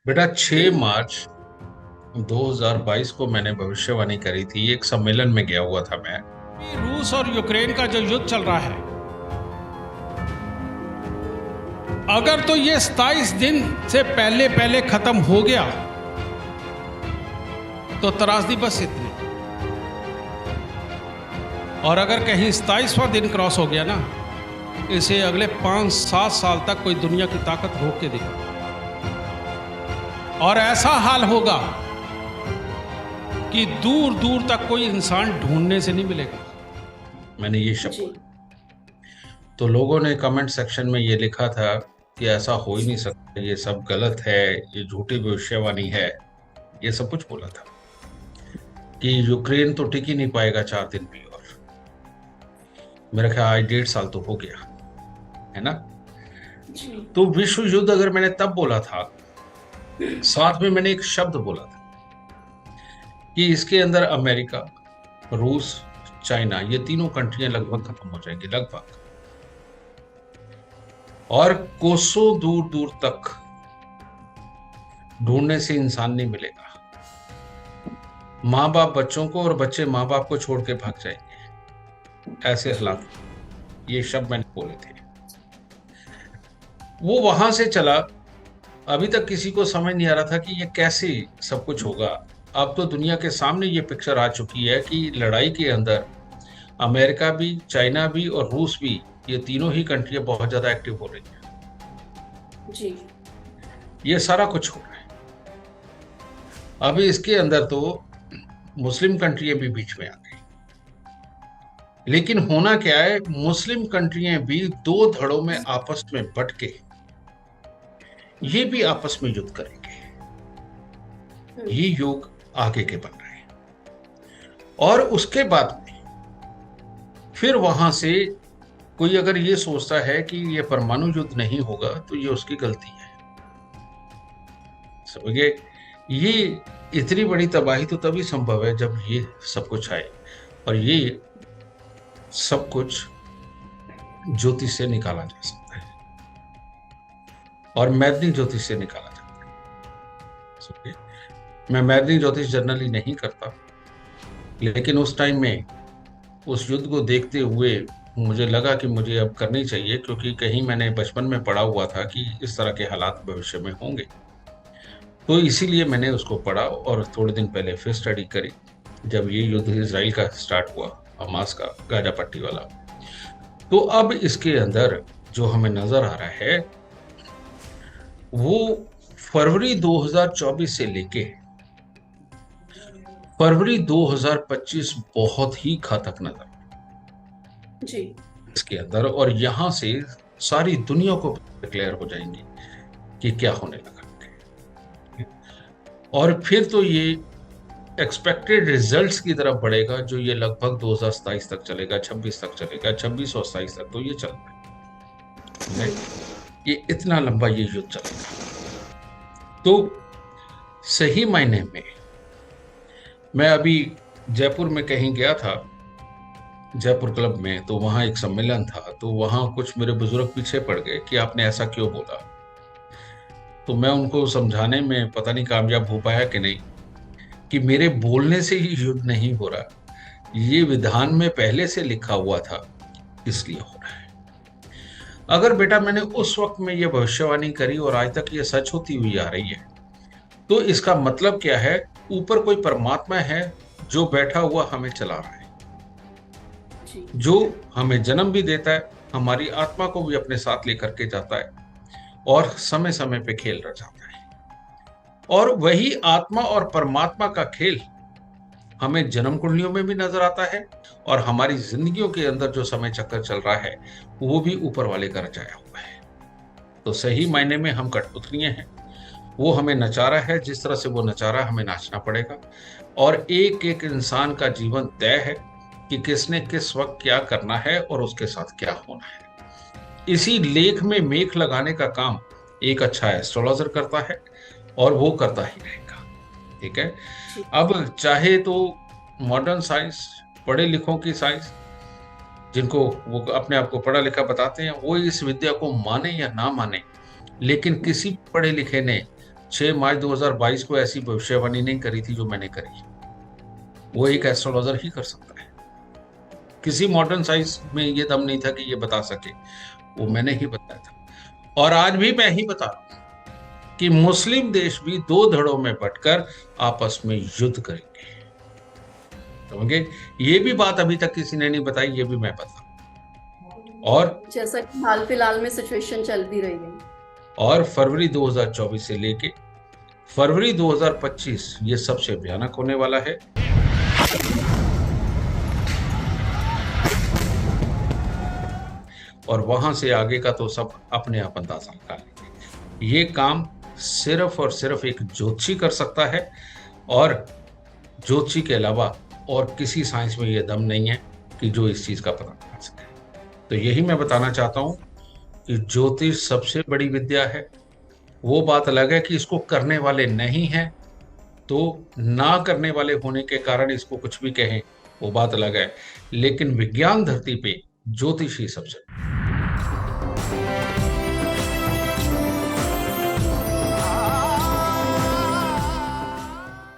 बेटा 6 मार्च 2022 को मैंने भविष्यवाणी करी थी। एक सम्मेलन में गया हुआ था मैं। रूस और यूक्रेन का जो युद्ध चल रहा है, अगर तो ये 27 दिन से पहले पहले खत्म हो गया तो त्रासदी बस इतनी। और अगर कहीं 27वां दिन क्रॉस हो गया ना, इसे अगले 5-7 साल तक कोई दुनिया की ताकत रोक के दिखा। और ऐसा हाल होगा कि दूर दूर तक कोई इंसान ढूंढने से नहीं मिलेगा। मैंने ये शब्द, तो लोगों ने कमेंट सेक्शन में ये लिखा था कि ऐसा हो ही नहीं सकता, ये सब गलत है, ये झूठी भविष्यवाणी है, ये सब कुछ बोला था कि यूक्रेन तो टिक ही नहीं पाएगा 4 दिन भी। और मेरा ख्याल आज 1.5 साल तो हो गया है ना। तो विश्व युद्ध अगर मैंने तब बोला था, साथ में मैंने एक शब्द बोला था कि इसके अंदर अमेरिका, रूस, चाइना, ये तीनों कंट्रियां लगभग खत्म हो जाएंगी, लगभग। और कोसों दूर दूर तक ढूंढने से इंसान नहीं मिलेगा। माँ बाप बच्चों को और बच्चे माँ बाप को छोड़ के भाग जाएंगे, ऐसे हालात। ये शब्द मैंने बोले थे। वो वहां से चला। अभी तक किसी को समझ नहीं आ रहा था कि ये कैसे सब कुछ होगा। अब तो दुनिया के सामने ये पिक्चर आ चुकी है कि लड़ाई के अंदर अमेरिका भी, चाइना भी और रूस भी, ये तीनों ही कंट्रियां बहुत ज्यादा एक्टिव हो रही हैं। जी। ये सारा कुछ हो रहा है। अभी इसके अंदर तो मुस्लिम कंट्रियां भी बीच में आ गई। लेकिन होना क्या है, मुस्लिम कंट्रियां भी दो धड़ों में आपस में बट के ये भी आपस में युद्ध करेंगे। ये युग आगे के बन रहे हैं। और उसके बाद में फिर वहां से कोई अगर ये सोचता है कि ये परमाणु युद्ध नहीं होगा तो ये उसकी गलती है। समझिए, ये इतनी बड़ी तबाही तो तभी संभव है जब ये सब कुछ आए। और ये सब कुछ ज्योतिष से निकाला जा सकता है और मैथनिक ज्योतिष से निकाला जाता है। समझिए, मैं मैथनिक ज्योतिष जनरली नहीं करता, लेकिन उस टाइम में उस युद्ध को देखते हुए मुझे लगा कि मुझे अब करनी चाहिए, क्योंकि कहीं मैंने बचपन में पढ़ा हुआ था कि इस तरह के हालात भविष्य में होंगे। तो इसीलिए मैंने उसको पढ़ा और थोड़े दिन पहले फिर स्टडी करी जब ये युद्ध इजराइल का स्टार्ट हुआ, हमास का, गाजा पट्टी वाला। तो अब इसके अंदर जो हमें नजर आ रहा है वो फरवरी 2024 से लेके फरवरी 2025 बहुत ही घातक नजर जी। इसके अंदर। और यहां से सारी दुनिया को क्लियर हो जाएंगी कि क्या होने लगा। और फिर तो ये एक्सपेक्टेड रिजल्ट्स की तरफ बढ़ेगा, जो ये लगभग 2027 तक चलेगा, 26 तक चलेगा, 26 और 27 तक तो ये चल रहा है। ये इतना लंबा ये युद्ध चलेगा। तो सही मायने में मैं अभी जयपुर में कहीं गया था, जयपुर क्लब में, तो वहां एक सम्मेलन था। तो वहां कुछ मेरे बुजुर्ग पीछे पड़ गए कि आपने ऐसा क्यों बोला। तो मैं उनको समझाने में पता नहीं कामयाब हो पाया कि नहीं, कि मेरे बोलने से ही युद्ध नहीं हो रहा, ये विधान में पहले से लिखा हुआ था, इसलिए हो रहा है। अगर बेटा मैंने उस वक्त में ये भविष्यवाणी करी और आज तक ये सच होती हुई आ रही है, तो इसका मतलब क्या है, ऊपर कोई परमात्मा है जो बैठा हुआ हमें चला रहा है, जो हमें जन्म भी देता है, हमारी आत्मा को भी अपने साथ लेकर के जाता है और समय समय पे खेल रचाता है। और वही आत्मा और परमात्मा का खेल हमें जन्म कुंडलियों में भी नजर आता है और हमारी जिंदगियों के अंदर जो समय चक्कर चल रहा है वो भी ऊपर वाले का रचाया हुआ है। तो सही मायने में हम कठपुतलियां हैं। वो हमें नचा रहा है, जिस तरह से वो नचा रहा है हमें नाचना पड़ेगा। और एक एक इंसान का जीवन तय है कि किसने किस वक्त क्या करना है और उसके साथ क्या होना है। इसी लेख में मेख लगाने का काम एक अच्छा एस्ट्रोलॉजर करता है और वो करता ही रहेगा। ठीक है। अब चाहे तो मॉडर्न साइंस, पढ़े लिखों की साइंस, जिनको वो अपने आप को पढ़ा लिखा बताते हैं, वो इस विद्या को माने या ना माने, लेकिन किसी पढ़े लिखे ने 6 मार्च 2022 को ऐसी भविष्यवाणी नहीं करी थी जो मैंने करी। वो एक एस्ट्रोलॉजर ही कर सकता है। किसी मॉडर्न साइंस में ये दम नहीं था कि ये बता सके, वो मैंने ही बताया था। और आज भी मैं ही बता रहा हूं कि मुस्लिम देश भी 2 धड़ों में बंटकर आपस में युद्ध करेंगे। समझे? ये भी बात अभी तक किसी ने नहीं बताई, ये भी मैं बता। और जैसा कि हाल फिलहाल में सिचुएशन चल भी रही है। और फरवरी 2024 से लेके फरवरी 2025 ये सबसे भयानक होने वाला है। और वहां से आगे का तो सब अपने आप अंदाजा लगा लेंगे। ये काम सिर्फ और सिर्फ एक ज्योतिषी कर सकता है, और ज्योतिषी के अलावा और किसी साइंस में ये दम नहीं है कि जो इस चीज का पता लगा सके। तो यही मैं बताना चाहता हूं कि ज्योतिष सबसे बड़ी विद्या है। वो बात अलग है कि इसको करने वाले नहीं हैं, तो ना करने वाले होने के कारण इसको कुछ भी कहें, वो बात अलग है। लेकिन विज्ञान धरती पे ज्योतिष ही सबसे